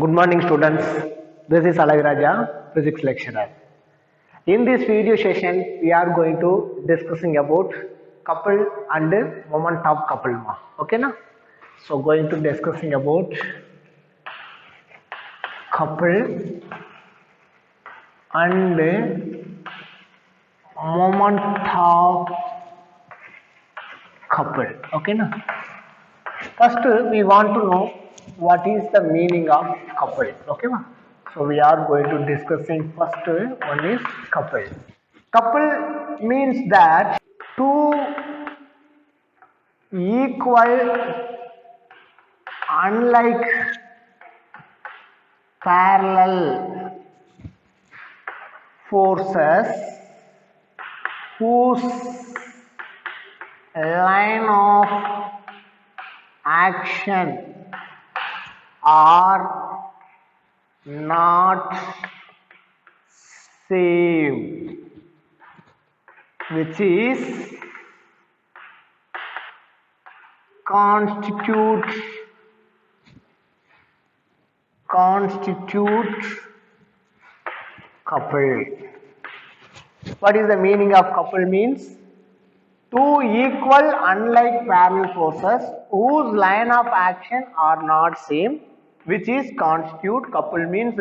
Good morning students, this is Alagaraja, physics lecturer. In this video session, we are going to discussing about couple and moment of couple. Okay na? So going to discussing about couple and moment of couple. Okay na? First, we want to know what is the meaning of couple. Okay, ma? So we are going to discussing first one is couple. Couple means that two equal, unlike parallel forces whose line of action are not same, which is constitute couple. What is the meaning of couple means? Two equal unlike parallel forces whose line of action are not same, which is constitute couple means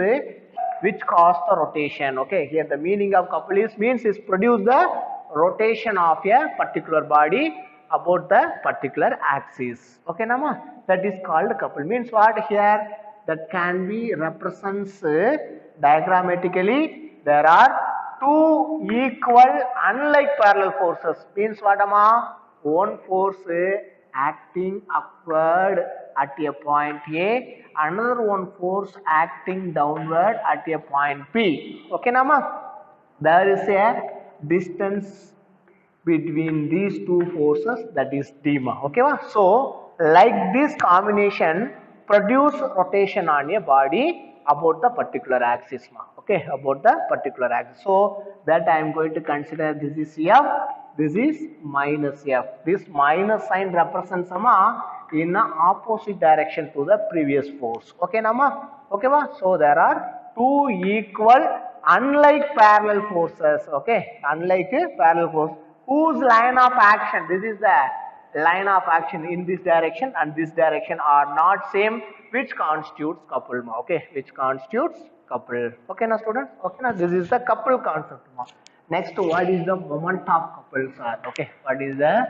which cause the rotation. Okay, here the meaning of couple is means is produce the rotation of a particular body about the particular axis. Okay, nama, that is called couple. Means what here? That can be represents diagrammatically. There are two equal unlike parallel forces. Means what ama? One force acting upward at a point A, another one force acting downward at a point B. Okay nama? There is a distance between these two forces, that is d ma. Okay ma? So like this combination produce rotation on a body about the particular axis ma. Okay, about the particular axis. So that I am going to consider this is f, this is minus f. This minus sign represents in the opposite direction to the previous force. Okay nama? Okay ma? So there are two equal unlike parallel forces. Okay, unlike parallel force whose line of action, this is the line of action in this direction and this direction are not same, which constitutes couple ma. Okay, which constitutes couple. Okay na students? Okay na, this is the couple concept ma. Next, what is the moment of couples are? Okay, what is the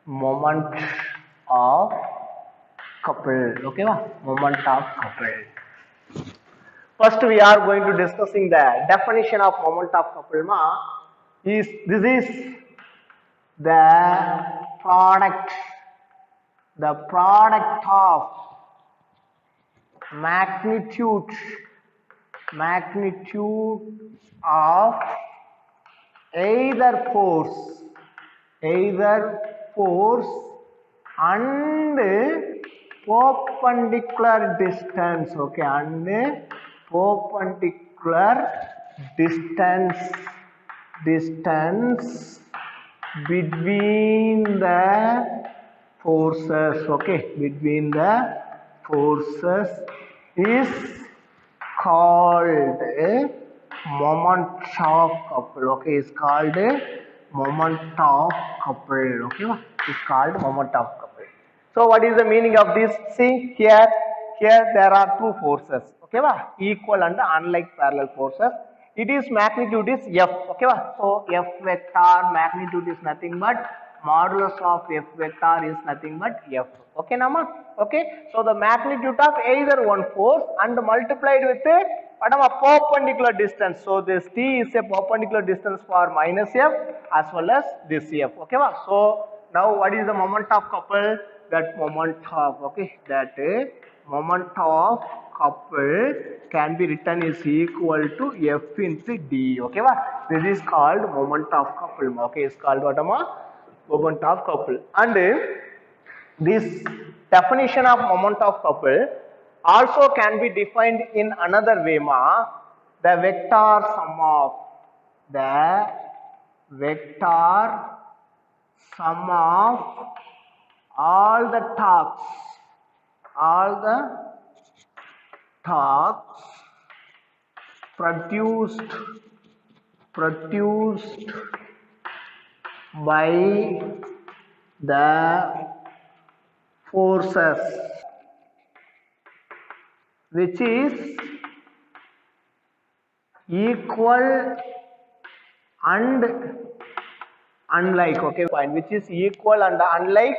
moment of couple? Okay ma, moment of couple. First, we are going to discussing the definition of moment of couple ma. Is this is the product of magnitude of either force and perpendicular distance. Okay, and perpendicular distance between the forces. Okay, between the forces is called a moment of couple. Okay, is called a moment of couple. Okay, it's called moment of couple. So what is the meaning of this? See here there are two forces. Okay, equal and unlike parallel forces. It is magnitude is f. Okay, so f vector magnitude is nothing but modulus of f vector is nothing but f. Okay, nama? Okay, so the magnitude of either one force and multiplied with a perpendicular distance. So this t is a perpendicular distance for minus f as well as this f. Okay, so now what is the moment of couple? That moment of, okay, that moment of couple can be written is equal to f into d. Okay, this is called moment of couple. Okay, it's called what moment of couple. And this definition of moment of couple also can be defined in another way ma. The vector sum of all the torques produced by the forces which is equal and unlike, okay, fine, which is equal and unlike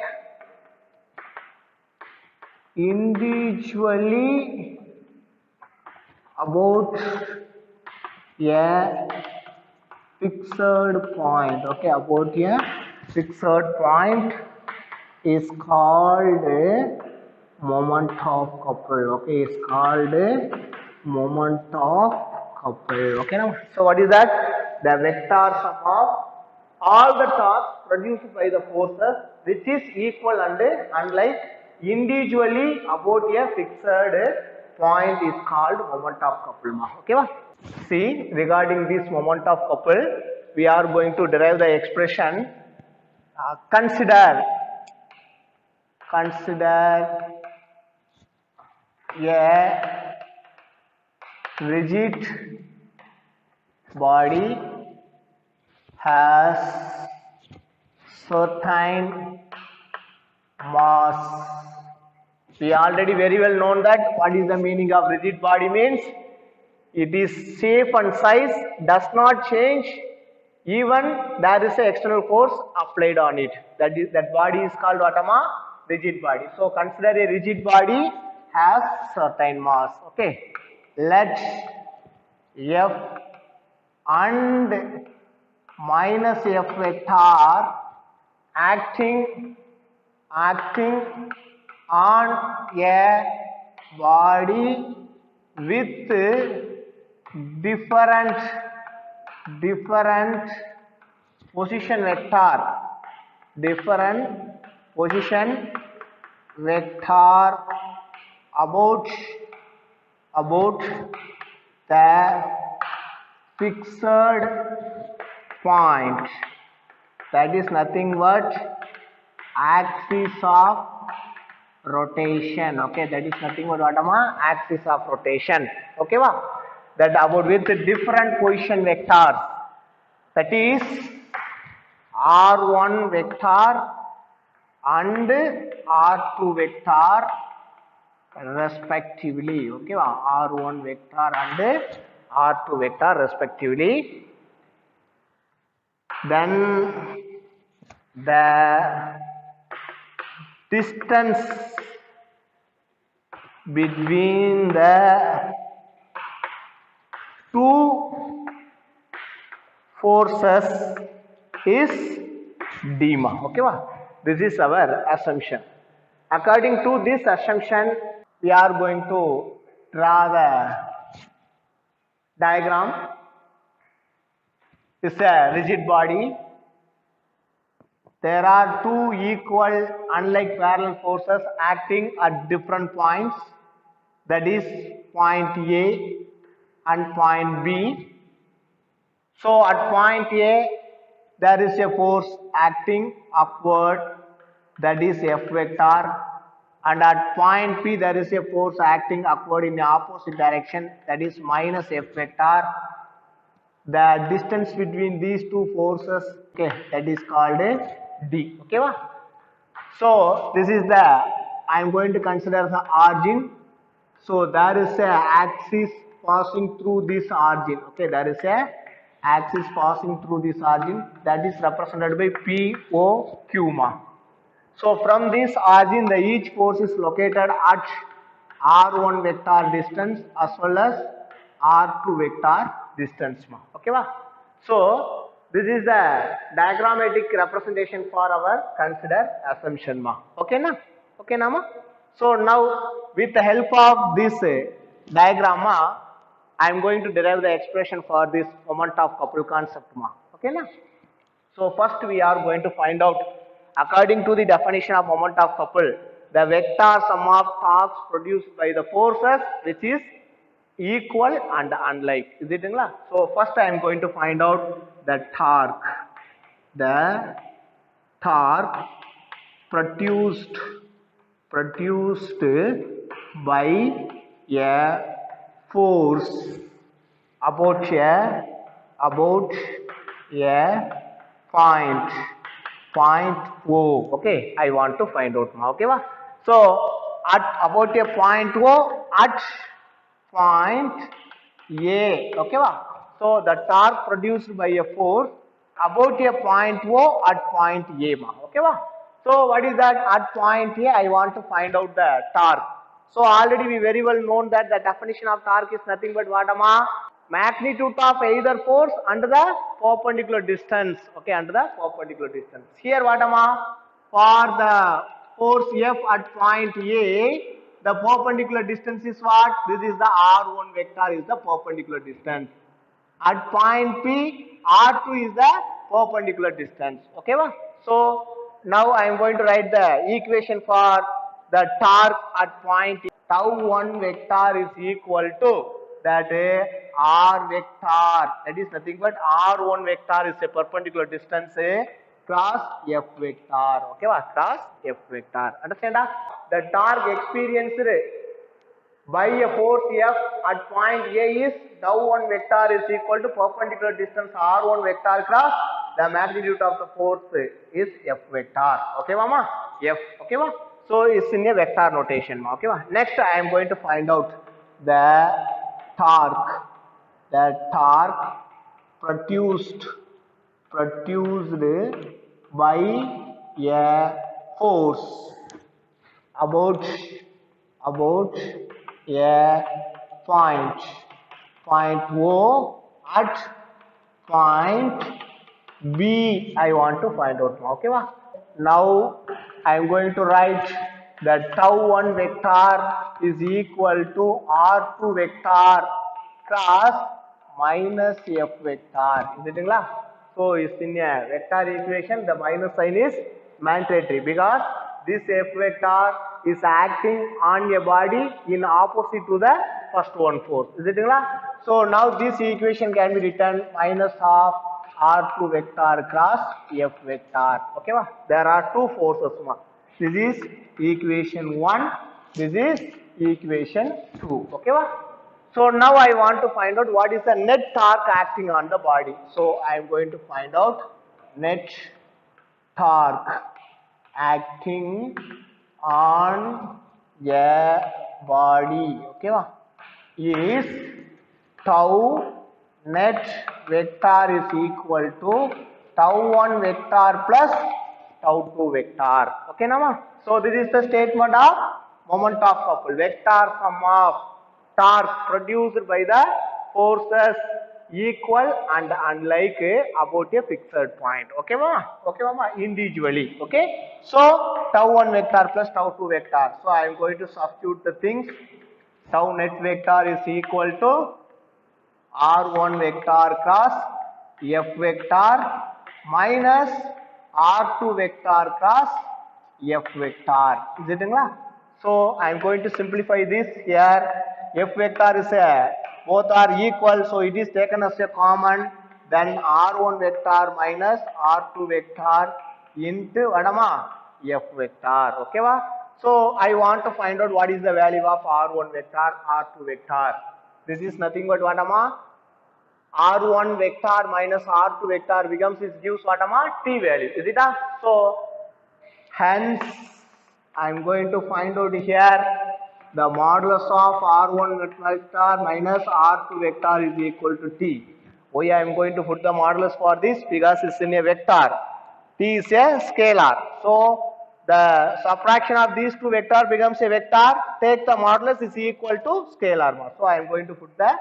individually about a fixed point, okay, about a fixed point is called moment of couple, okay, is called moment of couple, okay now. So what is that? The vector sum of all the torques produced by the forces which is equal and unlike individually about a fixed point is called moment of couple, okay va? See, regarding this moment of couple, we are going to derive the expression. Consider a rigid body has certain mass. We already very well known that what is the meaning of rigid body means. It is shape and size does not change even there is an external force applied on it. That body is called what, rigid body. So consider a rigid body has certain mass. Okay. Let F and minus F vector acting on a body with different position vector about the fixed point, that is nothing but axis of rotation, okay, that is nothing but what, axis of rotation, okay va? That about with different position vectors, that is r1 vector and r2 vector respectively, okay va? R1 vector and r2 vector respectively. Then the distance between the two forces is d ma, okay va? This is our assumption. According to this assumption, we are going to draw the diagram. This is a rigid body. There are two equal unlike parallel forces acting at different points, that is point A and point B. So at point A there is a force acting upward, that is F vector, and at point P there is a force acting upward in the opposite direction, that is minus F vector. The distance between these two forces, okay, that is called d, okay va? So this is the, I am going to consider the origin. So there is a axis passing through this origin, okay, there is a axis passing through this origin, that is represented by POQ ma. So from this origin the each force is located at r1 vector distance as well as r2 vector distance ma, okay va? So this is the diagrammatic representation for our consider assumption ma, okay na, okay na ma? So now with the help of this diagram ma, I am going to derive the expression for this moment of couple concept ma, okay na? So first we are going to find out, according to the definition of moment of couple, the vector sum of torques produced by the forces which is equal and unlike. Is it? So first I am going to find out the torque. The torque produced by a force about a point O. Okay, I want to find out now. Okay, va? So at about a point O at point A. Okay, va? So the torque produced by a force about a point O at point A. Ma. Okay, va? So what is that at point A? I want to find out the torque. So already we very well known that the definition of torque is nothing but what, ama? Magnitude of either force under the perpendicular distance. Okay, under the perpendicular distance. Here what, ama? For the force F at point A, the perpendicular distance is what? This is the R1 vector is the perpendicular distance. At point P, R2 is the perpendicular distance. Okay, va? So now I am going to write the equation for the torque at point tau 1 vector is equal to that R vector. That is nothing but R1 vector is a perpendicular distance cross F vector. Okay, va? Cross F vector. Understand? The torque experienced by a force F at point A is tau 1 vector is equal to perpendicular distance R1 vector cross the magnitude of the force is F vector. Okay, mama? F. Okay, ma? So it's in a vector notation. Okay, ma? Next, I am going to find out the torque. The torque produced by a force about a point O at point B. I want to find out. Okay, va? Now I am going to write that tau 1 vector is equal to R2 vector cross minus F vector. Is it clear? So it's in a vector equation. The minus sign is mandatory because this F vector is acting on a body in opposite to the first one force. Is it clear? So now this equation can be written minus of R2 vector cross F vector. Okay, va? There are two forces. Ma. This is equation 1. This is equation 2. Okay, va? So now I want to find out what is the net torque acting on the body. So I am going to find out net torque acting on a body. Okay, va? Is tau net vector is equal to tau 1 vector plus tau 2 vector. Okay, nama? So this is the statement of moment of couple. Vector sum of torque produced by the forces equal and unlike about a fixed point. Okay, mama? Okay, mama? Individually. Okay. So tau 1 vector plus tau 2 vector. So I am going to substitute the things. Tau net vector is equal to R1 vector cross F vector minus R2 vector cross F vector. Is it clear? So I am going to simplify this here. F vector is both are equal, so it is taken as a common. Then R1 vector minus R2 vector into F vector. Okay, va? So I want to find out what is the value of R1 vector, R2 vector. This is nothing but what, R1 vector minus R2 vector becomes, it gives what, T value. Is it? So hence I am going to find out here the modulus of R1 vector minus R2 vector is equal to T. Why I am going to put the modulus for this? Because it's in a vector. T is a scalar. So the subtraction of these two vectors becomes a vector. Take the modulus is equal to scalar. So I am going to put the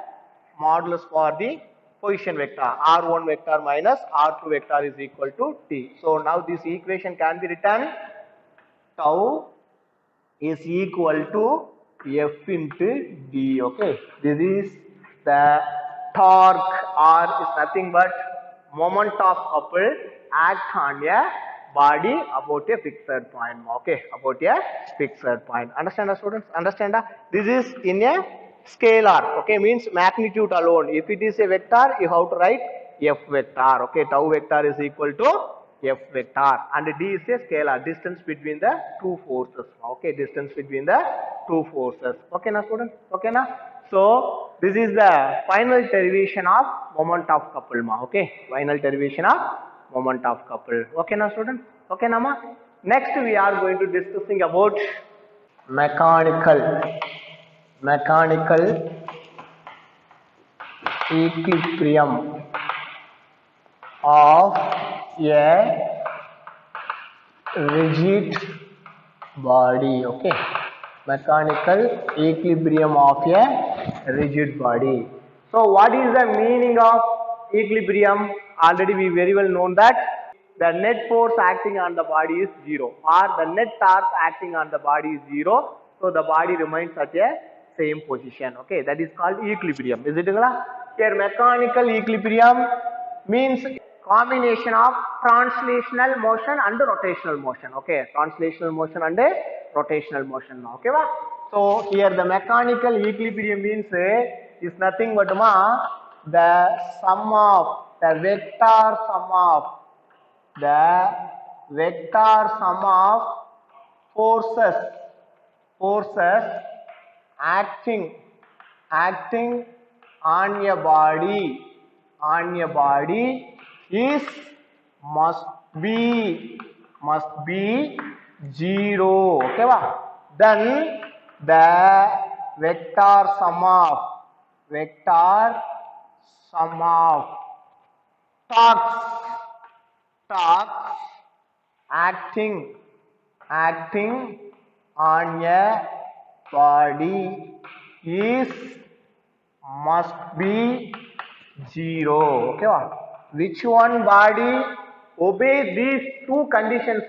modulus for the position vector. R1 vector minus R2 vector is equal to T. So now this equation can be written tau is equal to F into D. Okay. This is the torque, or is nothing but moment of couple act on a body about a fixed point. Okay, about a fixed point. Understand, students? Understand? This is in a scalar. Okay, means magnitude alone. If it is a vector, you have to write F vector. Okay, tau vector is equal to F vector, and D is a scalar, distance between the two forces. Okay, distance between the two forces. Okay, na student? Okay, na? So this is the final derivation of moment of couple, ma. Okay, final derivation of moment of couple. Okay, na student? Okay, na ma? Next we are going to discussing about mechanical equilibrium of a rigid body. Okay, mechanical equilibrium of a rigid body. So what is the meaning of equilibrium? Already we very well known that the net force acting on the body is zero, or the net torque acting on the body is zero, so the body remains at a same position. Okay, that is called equilibrium. Is it? Here mechanical equilibrium means combination of translational motion and rotational motion. Okay, translational motion and rotational motion. Okay, va? So here the mechanical equilibrium means is nothing but the sum of the vector sum of forces acting on a body is must be zero. Okay, va? Then the vector sum of torques acting on a body is must be zero. Okay, va? Which one body obey these two conditions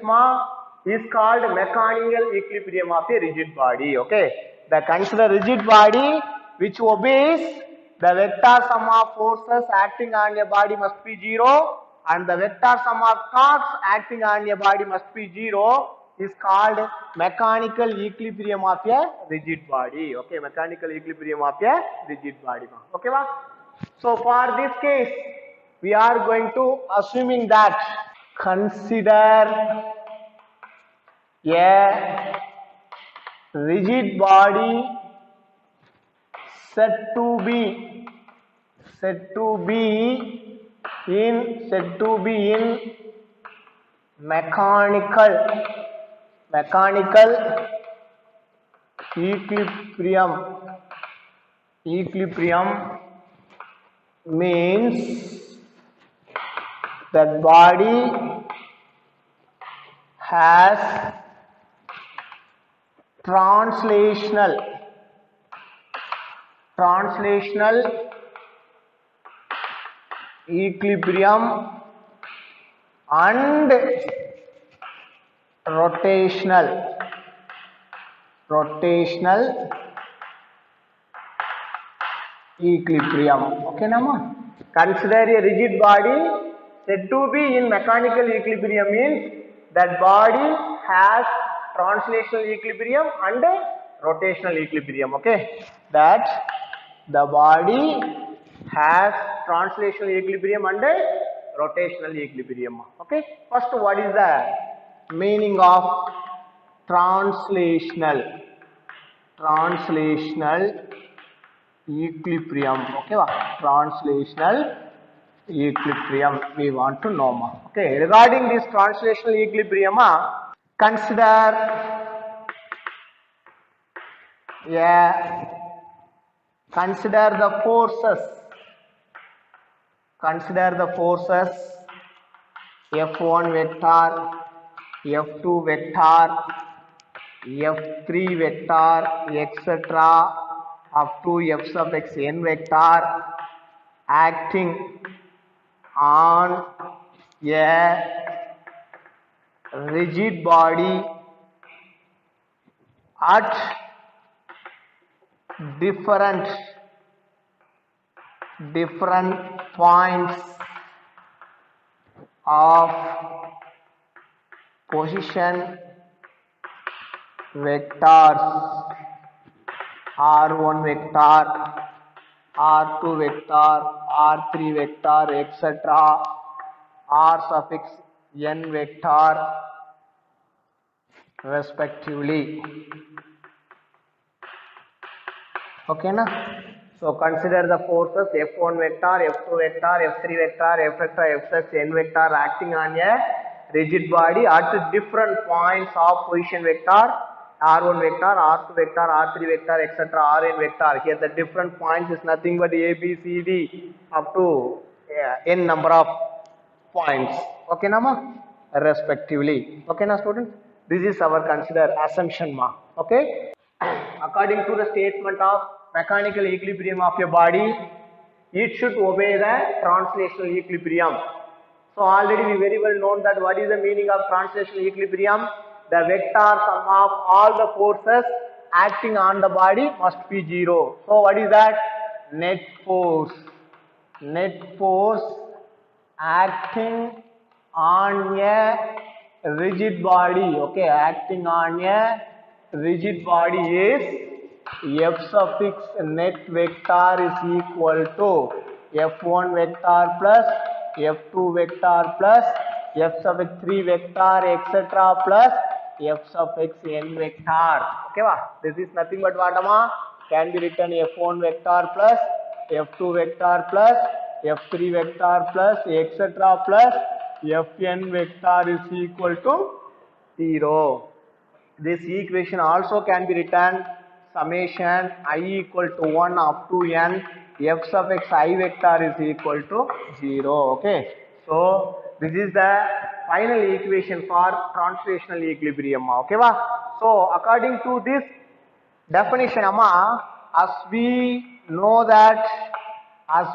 is called mechanical equilibrium of a rigid body. Okay, the consider rigid body which obeys the vector sum of forces acting on a body must be zero, and the vector sum of torques acting on a body must be zero, is called mechanical equilibrium of a rigid body. Okay, mechanical equilibrium of a rigid body. Okay, va? So for this case, we are going to assuming that consider a rigid body said to be in mechanical equilibrium means that body has translational equilibrium and rotational equilibrium. Okay, nama? Consider a rigid body said to be in mechanical equilibrium means that body has translational equilibrium and rotational equilibrium. Okay, that the body has translational equilibrium and rotational equilibrium. Okay, first what is the meaning of translational equilibrium? Okay, translational equilibrium we want to know. Okay, regarding this translational equilibrium, consider the forces F1 vector, F2 vector, F3 vector, etc. up to F sub x n vector acting on a rigid body at different points of position vectors R1 vector, R2 vector, R3 vector, etc. R suffix n vector respectively. Okay na? So consider the forces F1 vector, F2 vector, F3 vector, F vector, F6, n vector acting on a rigid body at different points of position vector, R1 vector, R2 vector, R3 vector, etc. Rn vector. Here the different points is nothing but A, B, C, D up to n number of points. Okay na ma? Respectively. Okay na students? This is our consider assumption ma. Okay? According to the statement of mechanical equilibrium of a body, it should obey the translational equilibrium. So already we very well know that what is the meaning of translational equilibrium. The vector sum of all the forces acting on the body must be zero. So what is that? Net force. Net force acting on a rigid body. Okay, acting on a rigid body is F suffix net vector is equal to F1 vector plus F2 vector plus F suffix 3 vector etc. plus F suffix n vector. Okay, this is nothing but what can be written F1 vector plus F2 vector plus F3 vector plus etc. plus Fn vector is equal to 0. This equation also can be written summation I equal to 1 up to n f suffix I vector is equal to 0. Okay. So this is the final equation for translational equilibrium. Okay. So according to this definition, as we know that as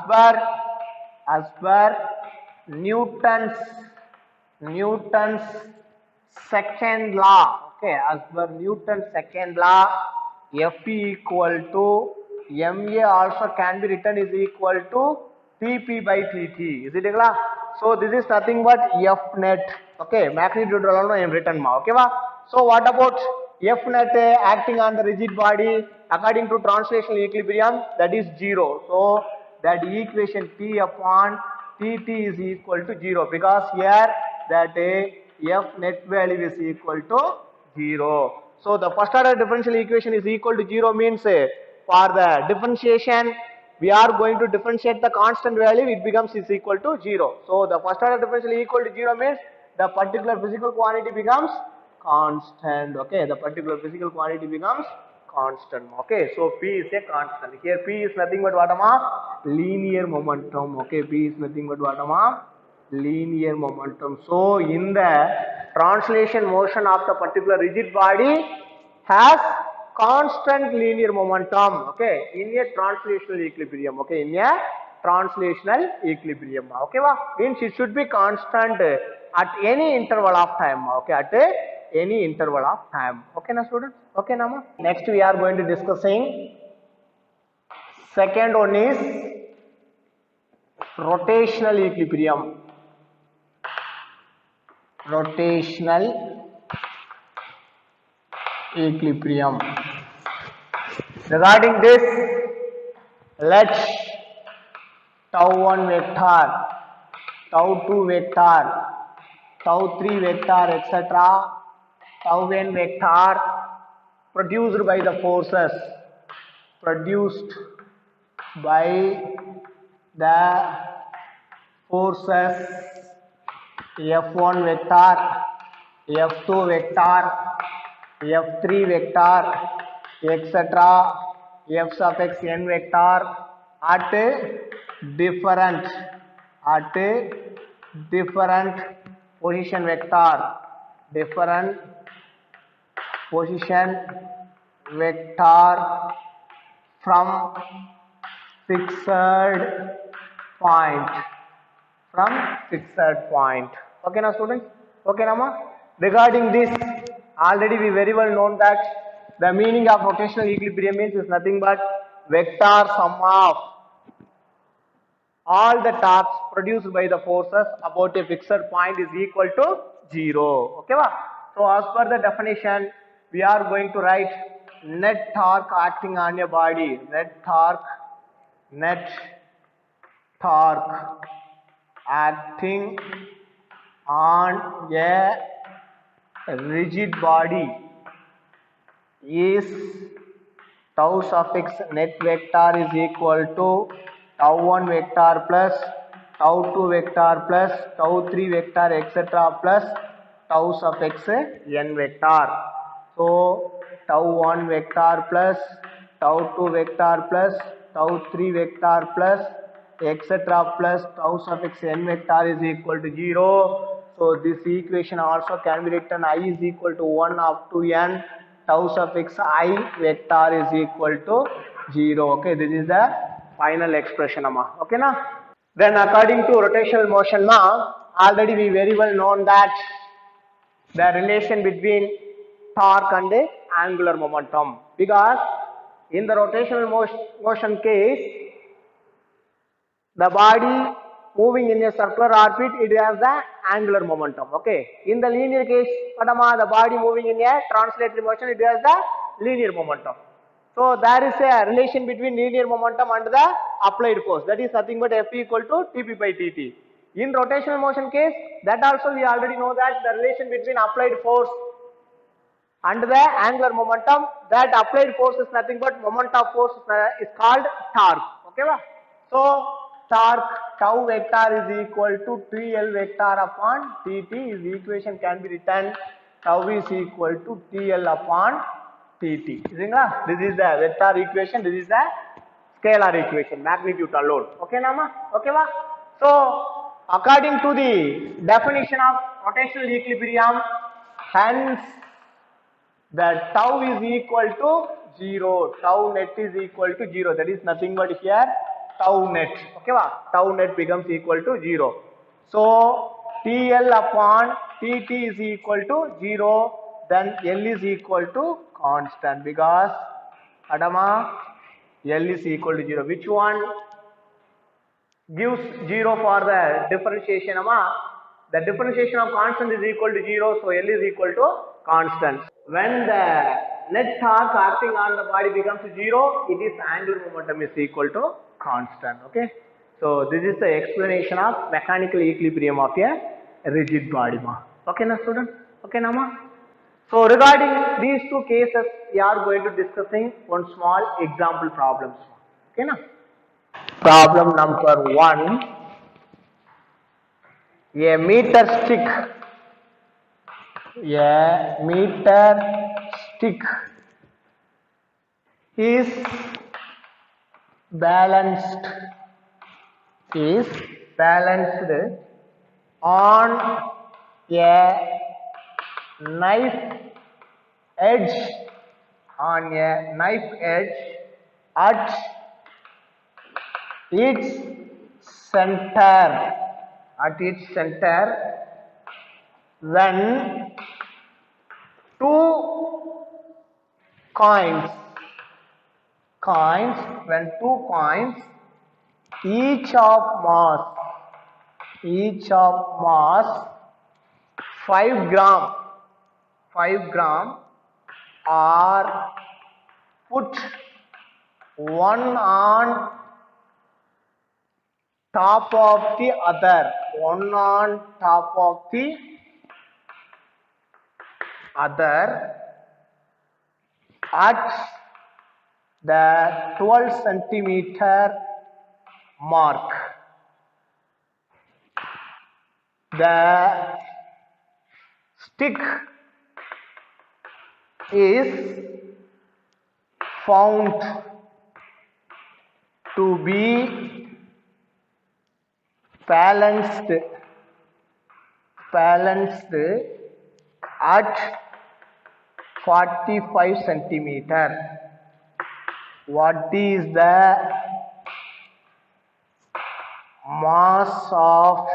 per Newton's second law. Okay, as per Newton's second law, F equal to ma also can be written is equal to Tp by Tt. Is it clear? So this is nothing but F net. Okay, magnitude I am written ma. Okay, so what about F net acting on the rigid body according to translational equilibrium? That is 0. So that equation T upon Tt is equal to 0 because here that F net value is equal to 0. So the first order differential equation is equal to 0 means for the differentiation we are going to differentiate the constant value, it becomes is equal to 0. So the first order differential equal to 0 means the particular physical quantity becomes constant. Okay, the particular physical quantity becomes constant. Okay, so P is a constant. Here P is nothing but what linear momentum. Okay, P is nothing but what linear momentum. So in the translation motion of the particular rigid body has constant linear momentum. Okay, in a translational equilibrium. Okay, in a translational equilibrium. Okay, means it should be constant at any interval of time. Okay, at any interval of time. Okay, na students? Okay, na ma? Next we are going to discussing second one is rotational equilibrium. Rotational equilibrium. Regarding this, let tau1 vector, tau2 vector, tau3 vector, etc. tau n vector produced by the forces F1 vector, F2 vector, F3 vector, etc. F suffix n vector at different position vector, from fixed point. Okay now students? Okay now ma? Regarding this, already we very well known that the meaning of rotational equilibrium means is nothing but vector sum of all the torques produced by the forces about a fixed point is equal to 0. Okay ba? So as per the definition, we are going to write net torque acting on a body. Net torque acting on a rigid body is tau suffix net vector is equal to tau 1 vector plus tau 2 vector plus tau 3 vector etc. plus tau suffix n vector. So tau 1 vector plus tau 2 vector plus tau 3 vector plus etc. plus tau suffix n vector is equal to 0. So this equation also can be written I is equal to 1 up to n tau suffix I vector is equal to 0. Okay, this is the final expression amma. Okay na. Then according to rotational motion ma, already we very well known that the relation between torque and angular momentum, because in the rotational motion case the body moving in a circular orbit, it has the angular momentum. Okay. In the linear case, the body moving in a translatory motion, it has the linear momentum. So there is a relation between linear momentum and the applied force. That is nothing but F equal to Tp by Tt. In rotational motion case, that also we already know that the relation between applied force and the angular momentum, that applied force is nothing but moment of force is called torque. Okay, so torque tau vector is equal to TL vector upon Tt. This equation can be written tau is equal to TL upon Tt. This is the vector equation, this is the scalar equation, magnitude alone. Okay, Nama? Okay, va? So according to the definition of rotational equilibrium, hence the tau is equal to 0, tau net is equal to 0, that is nothing but here tau net. Okay, tau net becomes equal to 0. So TL upon Tt is equal to 0, then L is equal to constant, because Adama L is equal to 0. Which one gives 0 for the differentiation? The differentiation of constant is equal to 0, so L is equal to constant. When the net torque acting on the body becomes 0, it is angular momentum is equal to constant. Okay, so this is the explanation of mechanical equilibrium of a rigid body. Okay, na student? Okay, Nama? So regarding these two cases, we are going to discussing one small example problems. Okay, na? Problem number 1. A meter stick is balanced on a knife edge at its center, when two coins, each of mass 5 gram are put one on top of the other, at the 12 centimeter mark. The stick is found to be balanced at 45 centimeter. What is the mass of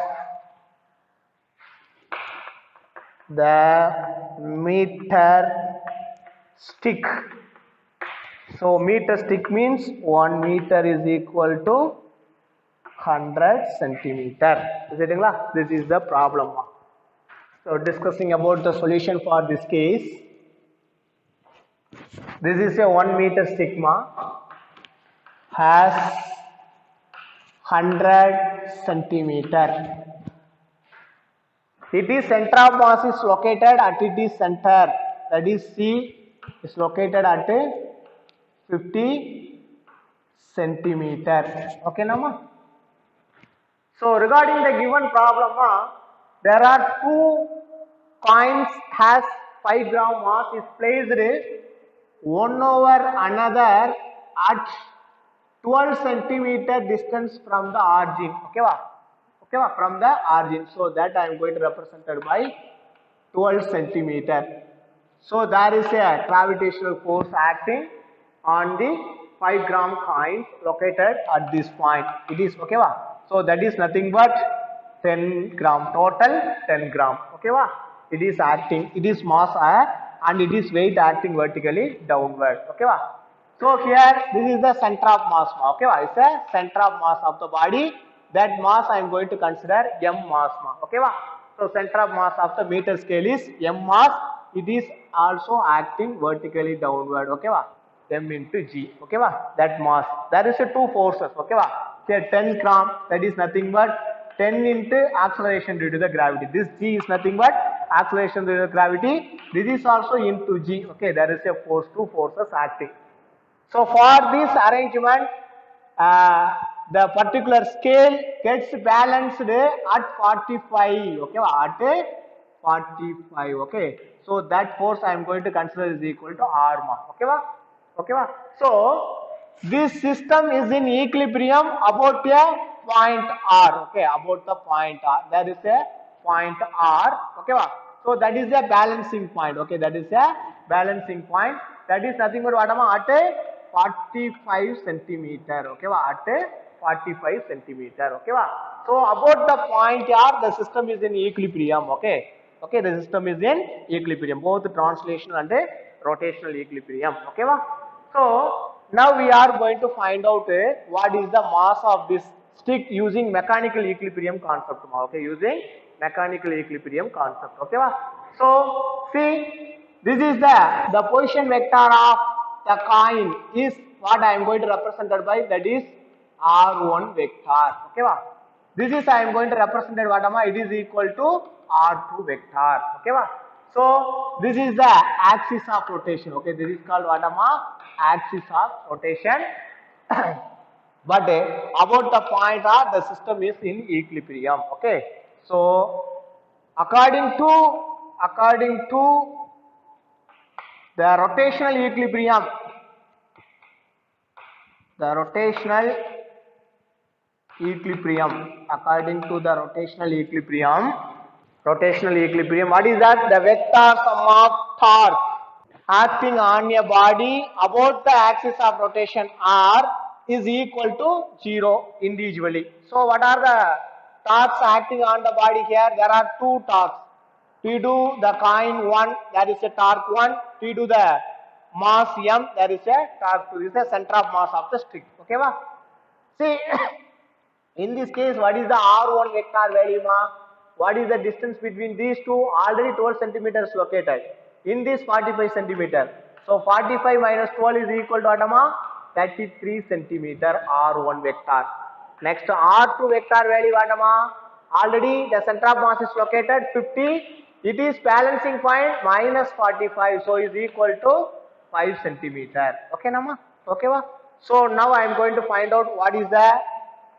the meter stick? So meter stick means 1 meter is equal to 100 centimeter. This is the problem. So discussing about the solution for this case. This is a 1 meter stick has 100 centimeter. It is center of mass is located at its center, that is C is located at 50 centimeter. Okay, Nama? So regarding the given problem, there are two coins has 5 gram mass is placed one over another at 12 centimeter distance from the origin. Okay, va? Okay, va? From the origin. So that I am going to represent by 12 centimeter. So there is a gravitational force acting on the 5 gram coins located at this point. It is okay, va? So that is nothing but 10 gram, total 10 gram. Okay, va? It is acting, it is mass and it is weight acting vertically downward. Okay, va? So here this is the center of mass. Okay, va? It's a center of mass of the body. That mass I am going to consider m mass. Okay, va? So center of mass of the meter scale is m mass. It is also acting vertically downward. Okay, va? M into G. Okay, va? That mass. There is a two forces. Okay, va? Here 10 gram. That is nothing but 10 into acceleration due to the gravity. This G is nothing but acceleration due to the gravity. This is also into G. Okay, there is a force, two forces acting. So for this arrangement, the particular scale gets balanced at 45. Okay, at 45. Okay, so that force I am going to consider is equal to R. Okay, okay. So this system is in equilibrium about a point R. Okay, about the point R. There is a point R. Okay, so that is a balancing point. Okay, that is a balancing point. That is nothing but what at a 45 centimeter. Okay, at a 45 centimeter. Okay, so about the point R, the system is in equilibrium. Okay, okay, the system is in equilibrium, both translational and rotational equilibrium. Okay, so now we are going to find out what is the mass of this stick using mechanical equilibrium concept. Okay, using mechanical equilibrium concept. Okay, so see, this is the position vector of the coin is what I am going to represent it by, that is R1 vector. Okay, this is I am going to represent it what it is equal to R2 vector. Okay, so this is the axis of rotation. Okay, this is called what axis of rotation. But about the point R, the system is in equilibrium. Okay, so according to the rotational equilibrium, according to the rotational equilibrium, what is that? The vector sum of torque acting on a body about the axis of rotation R is equal to 0 individually. So what are the torques acting on the body here? There are two torques. T to the coin 1, that is a torque 1. T to the mass m, that is a torque 2. This is the center of mass of the stick. Okay, va? See, in this case, what is the R1 vector value? What is the distance between these two? Already 12 centimeters located. In this 45 centimeter. So 45 minus 12 is equal to what? 33 centimeter R1 vector. Next R2 vector value what? Already the center of mass is located 50. It is balancing point minus 45. So is equal to 5 centimeter. Okay, Nama? Okay, va? So now I am going to find out what is the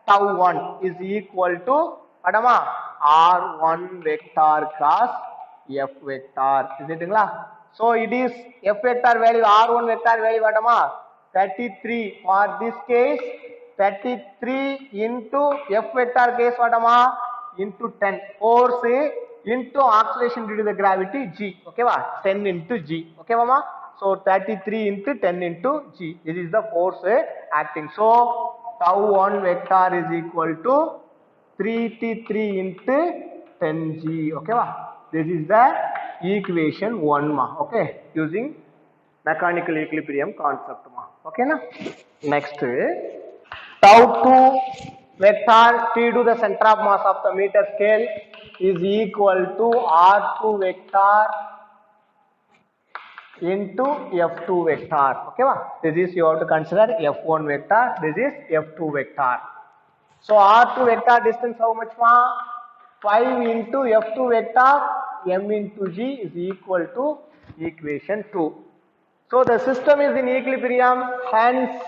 tau 1 is equal to what? R1 vector cross F vector. Is it? So it is F vector value, R1 vector value what? 33. For this case, 33 into F vector case what? Into 10. Force into acceleration due to the gravity G. Okay, 10 into G. Okay, mama? So 33 into 10 into G. This is the force acting. So tau 1 vector is equal to 3T3 into 10G. Okay, this is the equation 1. Okay, using mechanical equilibrium concept. Okay, na? Next, tau 2 vector T to the center of mass of the meter scale is equal to R2 vector into F2 vector. Okay, this is you have to consider F1 vector. This is F2 vector. So R2 vector distance how much? 5 into F2 vector m into g is equal to equation 2. So the system is in equilibrium, hence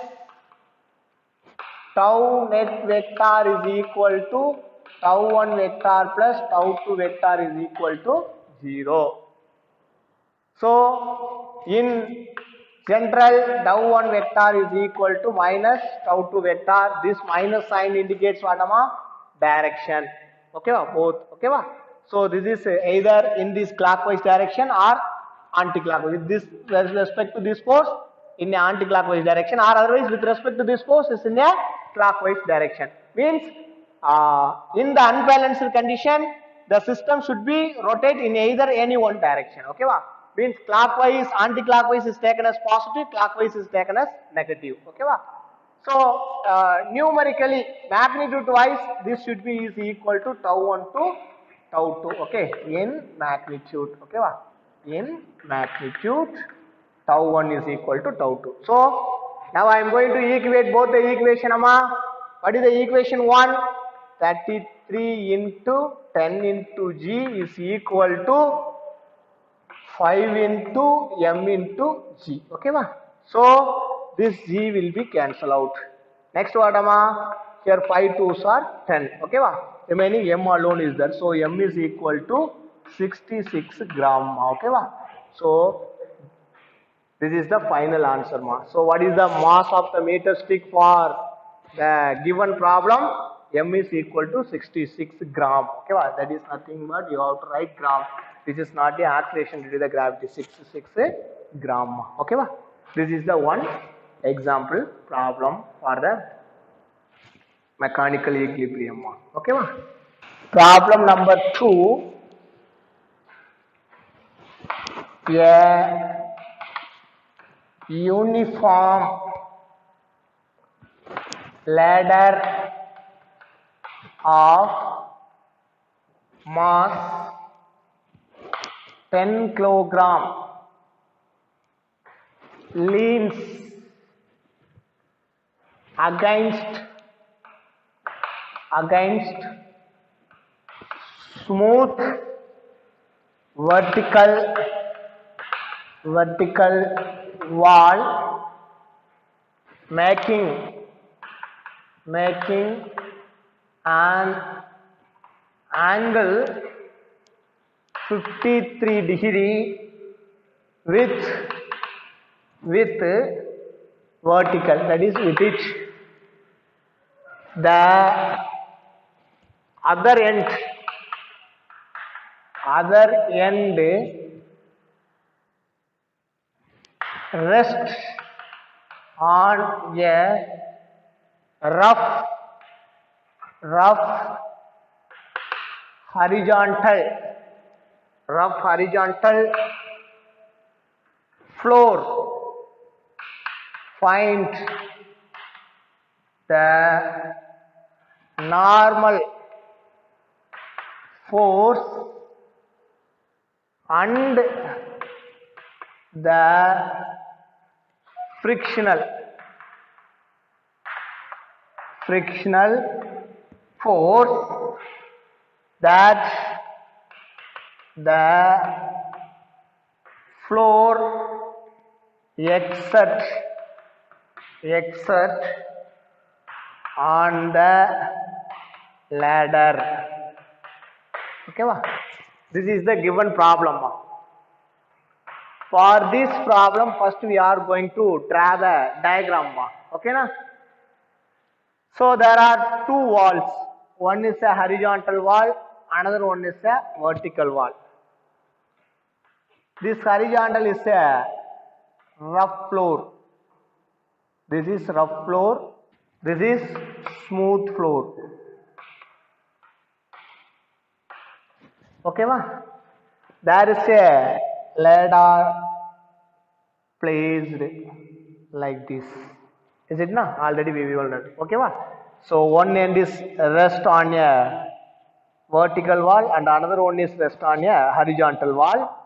tau net vector is equal to tau 1 vector plus tau 2 vector is equal to 0. So in general, tau 1 vector is equal to minus tau 2 vector. This minus sign indicates what direction. Okay, both. Okay, so this is either in this clockwise direction or anti-clockwise. With this with respect to this force in a anti-clockwise direction, or otherwise with respect to this force is in a clockwise direction. Means in the unbalanced condition, the system should be rotate in either any one direction. Okay, means clockwise, anti-clockwise is taken as positive, clockwise is taken as negative. Okay, so numerically, magnitude wise, this should be is equal to tau 1 to tau 2. Okay, in magnitude. Okay, in magnitude, tau 1 is equal to tau 2. So now I am going to equate both the equation. What is the equation 1? 33 into 10 into g is equal to 5 into m into g. Okay, so this g will be cancelled out. Next what here 5 2s are 10. Okay, remaining m alone is there. So m is equal to 66 gram. Okay, so this is the final answer. So what is the mass of the meter stick for the given problem? M is equal to 66 gram. Okay, that is nothing but you have to write gram. This is not the acceleration due to the gravity. 66 gram. Okay, this is the one example problem for the mechanical equilibrium. Okay, problem number 2. A uniform ladder of mass 10 kilogram leans against smooth vertical wall, making an angle 53 degree with vertical, that is with it. The other end rests on a rough horizontal floor. Find the normal force and the frictional force that the floor exert on the ladder. Okay, this is the given problem. For this problem, first we are going to draw the diagram. Okay, na? So there are two walls. One is a horizontal wall, another one is a vertical wall. This horizontal is a rough floor. This is rough floor. This is smooth floor. Okay, there is a ladder placed like this. Is it na? Already we will learn. Okay, so one end is rest on a vertical wall and another one is rest on a horizontal wall.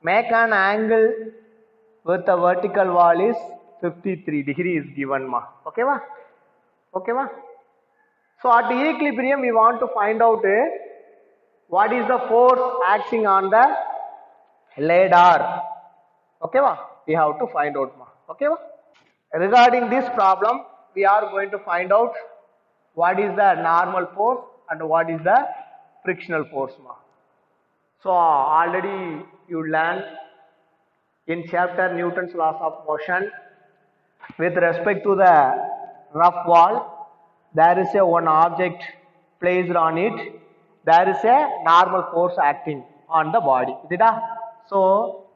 Make an angle with the vertical wall is 53 degree is given. Okay, okay, so at equilibrium we want to find out what is the force acting on the radar? Okay va, we have to find out ma. Okay va, regarding this problem we are going to find out what is the normal force and what is the frictional force ma. So already you learned in chapter Newton's laws of motion, with respect to the rough wall, there is a one object placed on it, there is a normal force acting on the body. So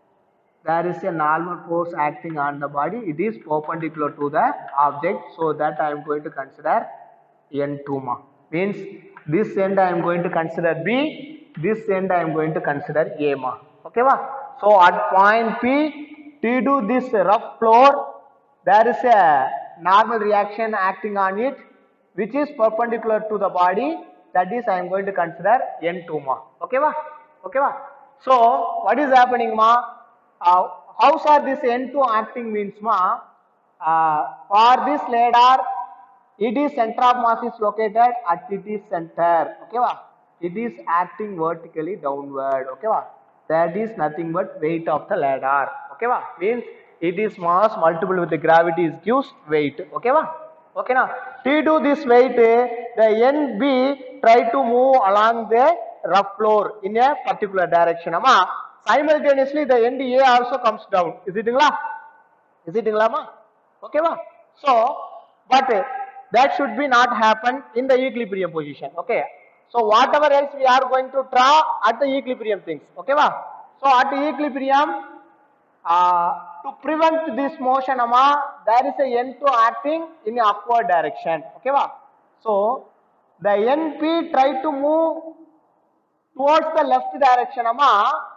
there is a normal force acting on the body, it is perpendicular to the object, so that I am going to consider N2 ma. Means this end I am going to consider B, this end I am going to consider A ma. Okay ma. So at point P, to do this rough floor, there is a normal reaction acting on it which is perpendicular to the body, that is I am going to consider N2 ma. Okay ma. Okay ma. So what is happening ma? How are this N2 acting means ma? For this radar, it is center of mass is located at its center. Okay va? It is acting vertically downward. Okay va? That is nothing but weight of the radar. Okay va? Means it is mass multiplied with the gravity is gives weight. Okay va? Okay now. To do this weight, the NB try to move along the rough floor in a particular direction. Simultaneously, the NDA also comes down. Is it ingla? Is it ingla ma? Okay ma? So, but that should be not happen in the equilibrium position. Okay. So whatever else we are going to draw at the equilibrium things. Okay ma? So at the equilibrium, to prevent this motion, there is a N2 acting in a upward direction. Okay va? So the NP try to move towards the left direction,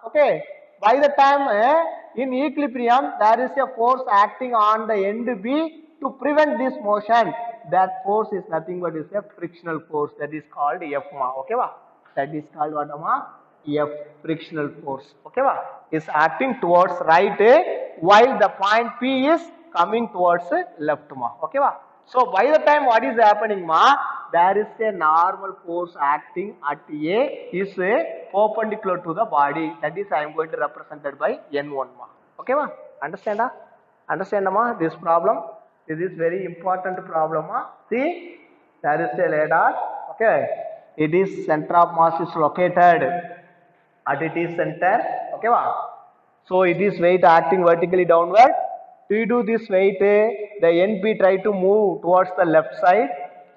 okay. By the time in equilibrium, there is a force acting on the end B to prevent this motion. That force is nothing but is a frictional force, that is called F ma. Okay va? That is called what ma? F, frictional force. Okay va? Is acting towards right while the point P is coming towards left ma. Okay va? So by the time what is happening ma? There is a normal force acting at A is perpendicular to the body. That is I am going to represent it by N1 ma. Okay ma? Understand? Understand ma this problem? This is very important problem ma. See, there is a radar. Okay. It is center of mass is located at its center. Okay ma? So it is weight acting vertically downward. To do this weight, the NP try to move towards the left side.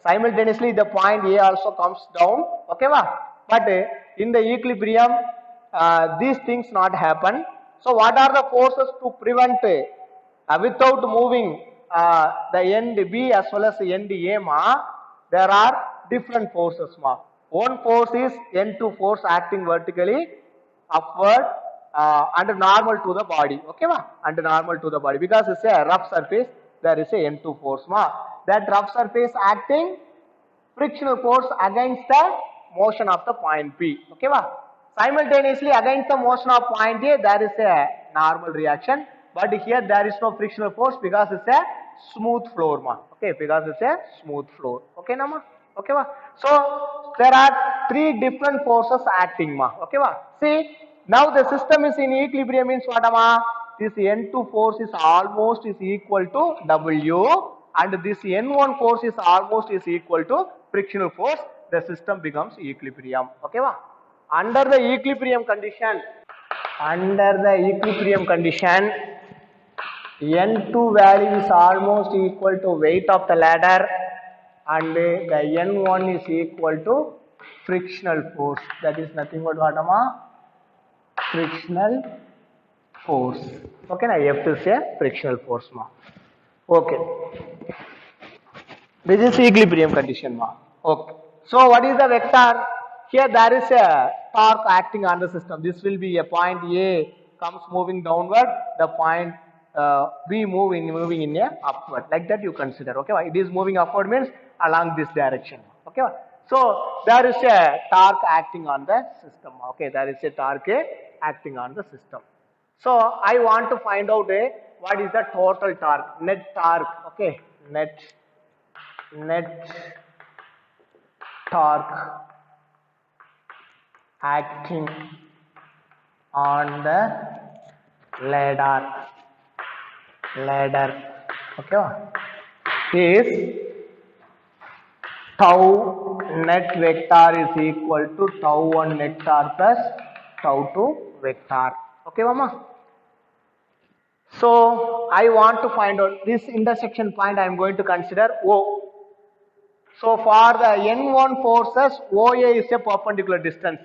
Simultaneously, the point A also comes down. Okay va? But in the equilibrium, these things not happen. So what are the forces to prevent without moving the end B as well as the end A ma? There are different forces ma. One force is N2 force acting vertically upward and normal to the body. Okay ma? And normal to the body, because it's a rough surface, there is a N2 force ma. That rough surface acting frictional force against the motion of the point P. Okay ma? Simultaneously against the motion of point A, there is a normal reaction, but here there is no frictional force because it's a smooth floor ma. Okay, because it's a smooth floor. Okay na ma? Okay ma? So there are three different forces acting ma. Okay ma? See, now the system is in equilibrium means what ma? This N2 force is almost is equal to W, and this N1 force is almost is equal to frictional force. The system becomes equilibrium. Okay ma? Under the equilibrium condition, N2 value is almost equal to weight of the ladder, and the N1 is equal to frictional force. That is nothing but what ma? Frictional force. Okay na? F is a frictional force ma. Okay. This is equilibrium condition ma. Okay. So what is the vector? Here there is a torque acting on the system. This will be a point A comes moving downward, the point B moving in a upward. Like that you consider. Okay. It is moving upward means along this direction. Okay. So there is a torque acting on the system. Okay. There is a torque acting on the system. So I want to find out what is the total torque, net torque. Okay. Net torque acting on the ladder okay is tau net vector is equal to tau 1 vector plus tau 2 vector. Okay mama. So I want to find out this intersection point. I am going to consider O. So for the N1 forces, OA is a perpendicular distance.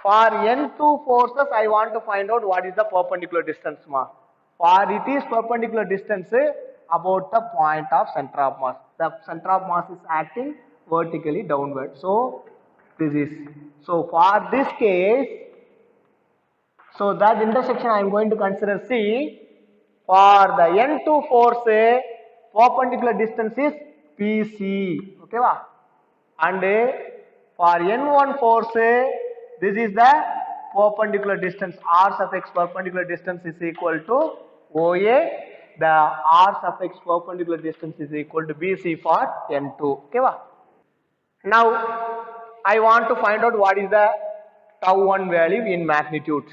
For N2 forces, I want to find out what is the perpendicular distance ma. For it is perpendicular distance about the point of center of mass. The center of mass is acting vertically downward. So this is, so for this case, so that intersection I am going to consider C. For the N2 force, perpendicular distance is PC. Okay va? And for N1 force, this is the perpendicular distance. R sub x perpendicular distance is equal to OA. The R sub x perpendicular distance is equal to BC for N2. Okay va? Now I want to find out what is the tau 1 value in magnitude.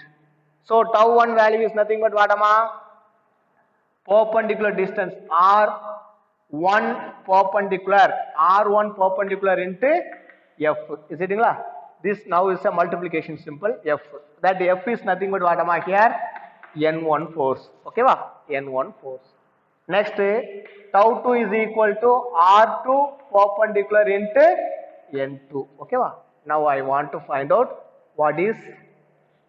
So tau 1 value is nothing but what ama? Perpendicular distance R1 perpendicular into F. Is it ingla? This now is a multiplication symbol F. That F is nothing but what ama here? N1 force. Okay va? N1 force. Next tau 2 is equal to R2 perpendicular into N2. Okay va? Now I want to find out what is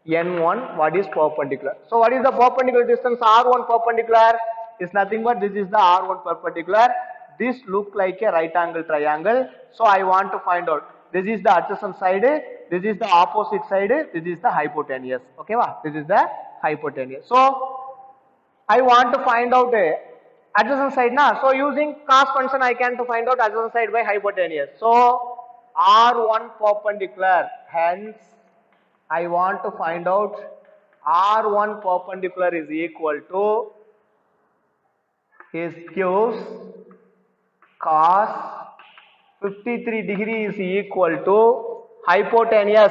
N1, what is perpendicular. So what is the perpendicular distance? R1 perpendicular is nothing but this is the R1 perpendicular. This look like a right angle triangle. So I want to find out this is the adjacent side, this is the opposite side, this is the hypotenuse. Okay va? This is the hypotenuse. So I want to find out adjacent side na. So using cos function I can to find out adjacent side by hypotenuse. So R1 perpendicular, hence I want to find out R1 perpendicular is equal to, is gives cos 53 degree is equal to hypotenuse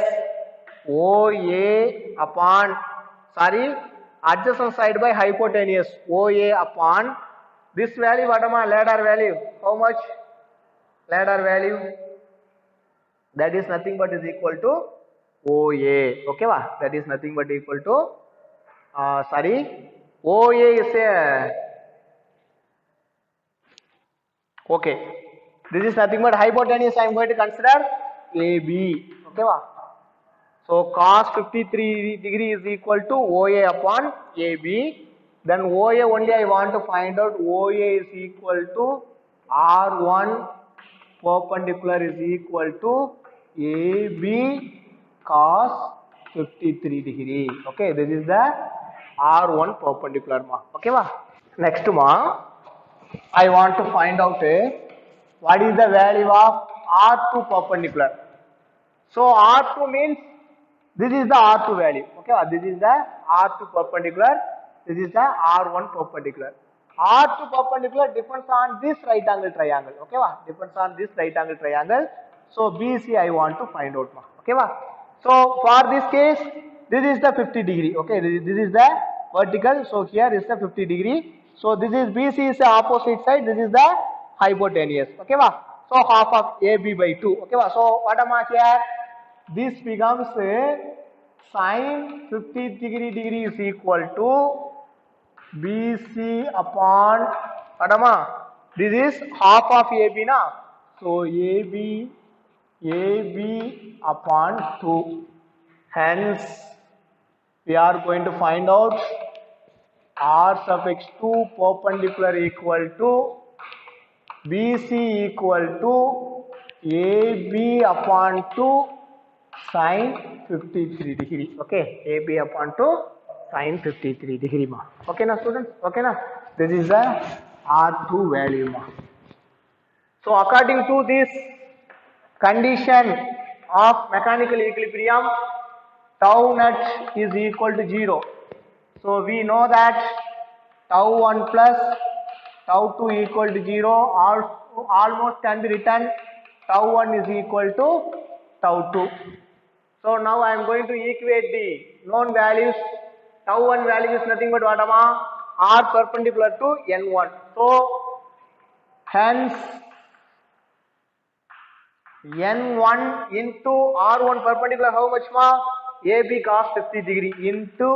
OA upon, sorry, adjacent side by hypotenuse OA upon this value, what am I, ladder value, how much ladder value, that is nothing but is equal to OA. Okay va? That is nothing but equal to sorry, OA is a, okay, this is nothing but hypotenuse. I am going to consider AB. Okay va? So cos 53 degree is equal to OA upon AB. Then OA only I want to find out. OA is equal to R1 perpendicular is equal to AB cos 53 degree. Okay, this is the R1 perpendicular ma. Okay ma. Next ma, I want to find out what is the value of R2 perpendicular. So R2 means this is the R2 value. Okay, this is the R2 perpendicular. This is the R1 perpendicular. R2 perpendicular depends on this right angle triangle. Okay, depends on this right angle triangle. So BC I want to find out. Okay, so for this case, this is the 50 degree. Okay, this is the vertical. So here is the 50 degree. So this is BC is the opposite side. This is the hypotenuse. Okay, so half of AB by 2. Okay, so what am I here? This becomes sine 50 degree is equal to BC upon what am I? This is half of AB na. So AB upon 2. Hence we are going to find out R sub x2 perpendicular equal to BC equal to AB upon 2 sine 53 degree. Okay, AB upon 2 sine 53 degree ma. Okay na students? Okay na? This is the R2 value ma. So according to this condition of mechanical equilibrium, tau net is equal to 0. So we know that tau 1 plus tau 2 equal to 0, almost can be written tau 1 is equal to tau 2. So now I am going to equate the known values. Tau 1 value is nothing but what ama? R perpendicular to N1. So hence N1 into R1 perpendicular how much ma? AB cos 50 degree into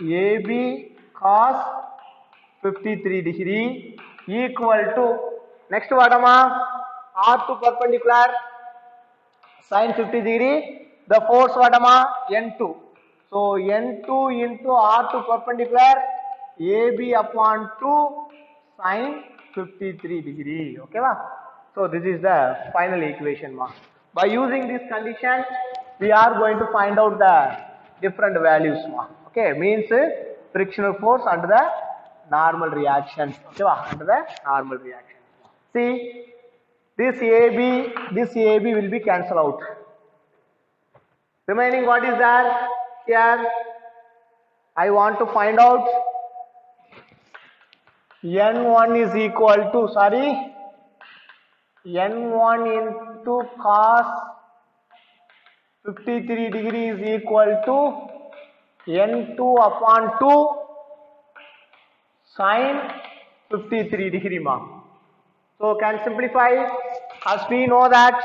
AB cos 53 degree equal to next what ama? R2 perpendicular sin 50 degree, the force what ama? N2. So N2 into R2 perpendicular AB upon 2 sin 53 degree. Okay ma? So this is the final equation ma. By using this condition, we are going to find out the different values ma. Okay, means frictional force under the normal reactions. Okay ma? Under the normal reactions. See, this AB will be cancelled out. Remaining what is there? Here I want to find out N1 is equal to, N1 into cos 53 degree is equal to N2 upon 2 sin 53 degree ma. So can simplify, as we know that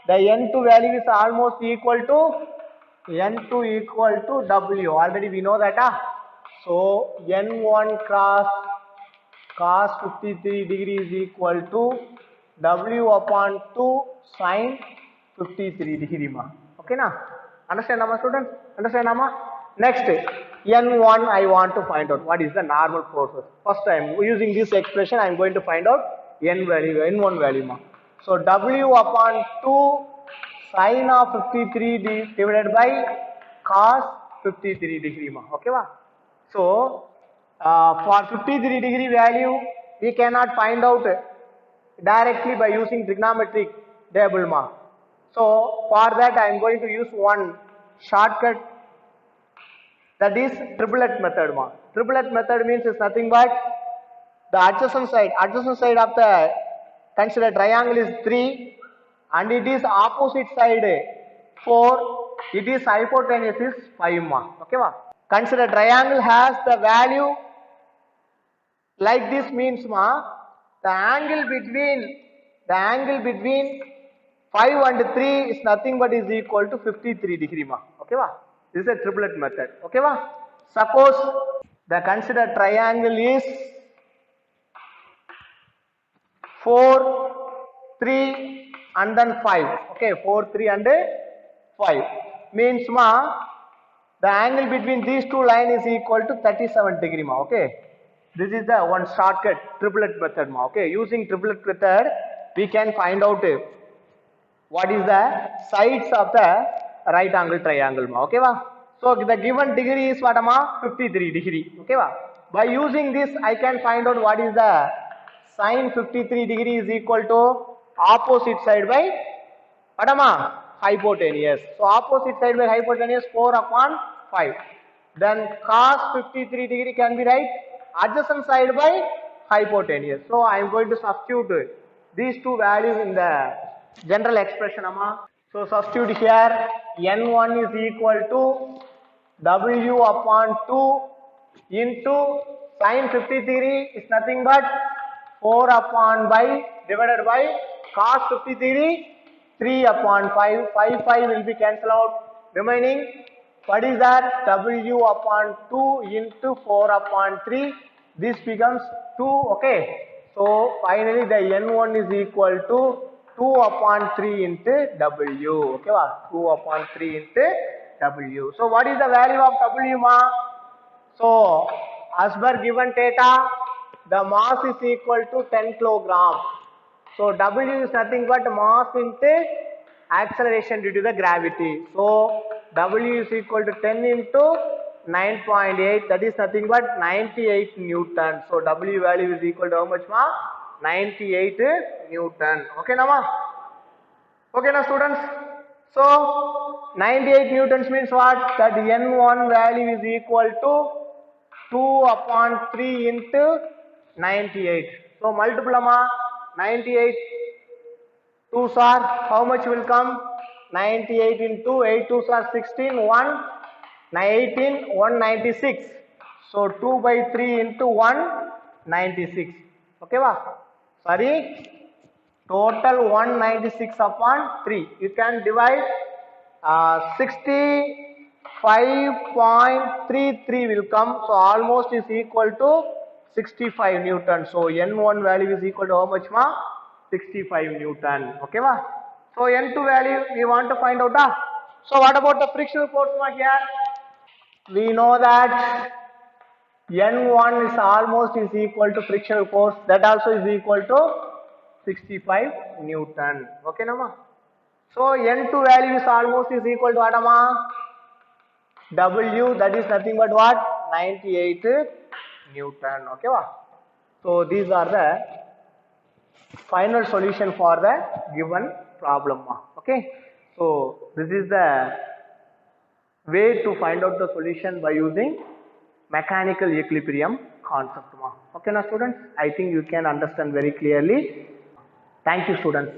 the N2 value is almost equal to N2 equal to W. Already we know that. So N1 cos 53 degree is equal to W upon 2 sin 53 degree ma. Okay na? Understand nama students? Understand nama? Next, N1 I want to find out what is the normal forces. First time using this expression I am going to find out N1 value ma. So W upon 2 sin of 53 divided by cos 53 degree ma. Okay ma? So for 53 degree value we cannot find out directly by using trigonometric table ma. So for that I am going to use one shortcut, that is triplet method ma. Triplet method means is nothing but the adjacent side of the considered triangle is 3 and it is opposite side 4, it is hypotenuse is 5 ma. Okay ma. Consider triangle has the value like this means ma, the angle between 5 and 3 is nothing but is equal to 53 degree ma. Okay ma. This is a triplet method. Okay ma. Suppose the considered triangle is 4, 3 and then 5. Okay, 4, 3 and 5 means ma, the angle between these two lines is equal to 37 degree ma. Okay, this is the one shortcut triplet method ma. Okay, using triplet method we can find out what is the sides of the right angle triangle ma. Okay ma. So the given degree is what ma? 53 degree. Okay ma. By using this I can find out what is the sin 53 degree is equal to opposite side by what ama? Hypotenuse. So opposite side by hypotenuse 4 upon 5. Then cos 53 degree can be right adjacent side by hypotenuse. So I am going to substitute these two values in the general expression ama. So substitute here N1 is equal to W upon 2 into sin 53 is nothing but 4 upon by divided by cos 53 3 upon 5, 5 will be cancelled out, remaining what is that? W upon 2 into 4 upon 3, this becomes 2. Okay, so finally the N1 is equal to 2 upon 3 into W. Okay, 2 upon 3 into W. So what is the value of W ma? So as per given data, the mass is equal to 10 kilogram. So W is nothing but mass into acceleration due to the gravity. So W is equal to 10 into 9.8, that is nothing but 98 Newton. So W value is equal to how much ma? 98 Newton. Okay na ma? Okay na students? So 98 Newtons means what? That N1 value is equal to 2 upon 3 into 98. So multiply ma, 98 2s are how much will come? 98 into 8 2s are 16, 1, 18, 196. So 2 by 3 into 196. Okay, va? Sorry, total 196 upon 3. You can divide 65.33 will come. So almost is equal to 65 Newton. So N1 value is equal to how much ma? 65 Newton. Okay ma? So N2 value we want to find out. So what about the frictional force ma here? We know that N1 is almost is equal to frictional force. That also is equal to 65 Newton. Okay na ma? So N2 value is almost is equal to what ma? W, that is nothing but what? 98 Newton. Okay va? So these are the final solution for the given problem ma. Okay. So this is the way to find out the solution by using mechanical equilibrium concept ma. Okay na students? I think you can understand very clearly. Thank you students.